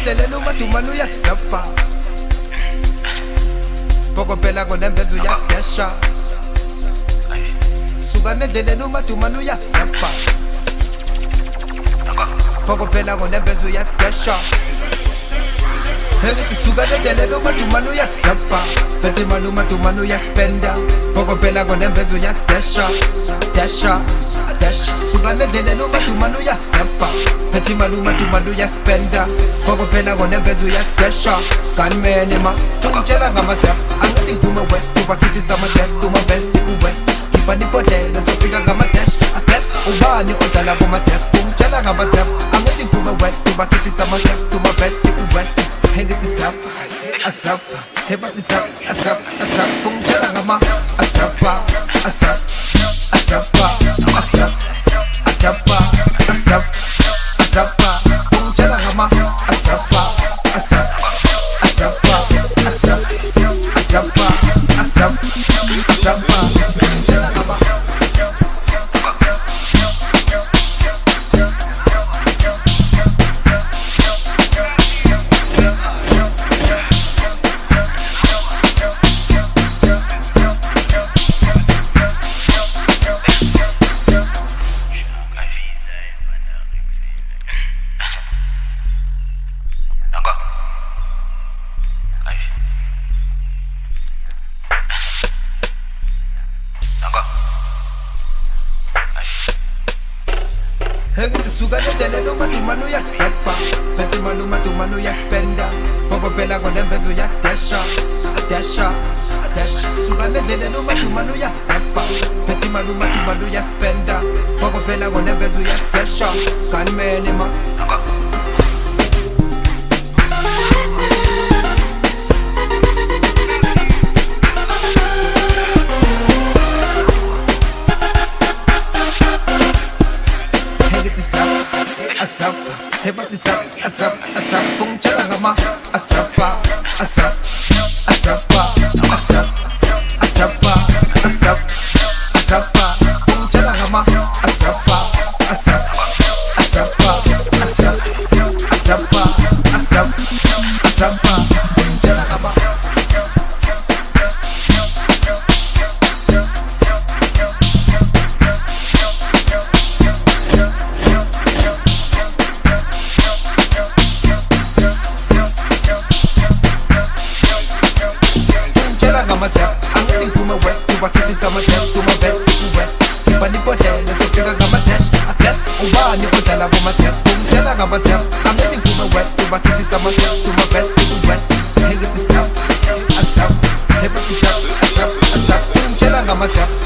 Endleleni umadumane uyasepa Pokopela konembenzo uyadesha Sukani endleleni umadumane uyasepa Pokopela konembenzo uyadesha Ngithi Sukani endleleni umadumane uyasepa Phethe imali umadumane uyaspenda Pokopela konembenzo uyadesha Desha Sukani endleleni umadumane uyasepa Phethe imali umadumane uyaspenda Pokopela konembenzo uyadesha Kanimene ma tungitshela ngama-ZEP angithi ngiphume west ubakhiphisa ama-dash kuma-vest u-west khipha nibhodlela zofika ngama-dash aguess ubani odlala kuma-desk ungitshela ngama-ZEP angithi ngiphume west ubakhiphisa ama-dash kuma-vest u-west ngithi ZEP ASAP hebathi ZEP ASAP ungitshela ngama-ASAP ungitshela ngama-ASAP Ngithi Sukani endleleni umadumane uyasepa Phethe imali umadumane uyaspenda Pokopela konembenzo uyadesha Sukani endleleni umadumane uyasepa Phethe imali umadumane uyaspenda Pokopela konembenzo uyadesha Kanimene ma ASAP hebathi ZEP ungitshela ngama-ASAP ungitshela ngama-ASAP ungitshela ngama ZEP angithi ngiphume west ubakhiphisa ama-dash kuma-vest u-west khipha nibhodlela zofika ngama-dash aguess ubani odlala kuma-desk ungitshela ngama-ZEP angithi ngiphume west ubakhiphisa ama-dash kuma-vest u-west ngithi ZEP ASAP hebathi ZEP ungitshela ngama-ZEP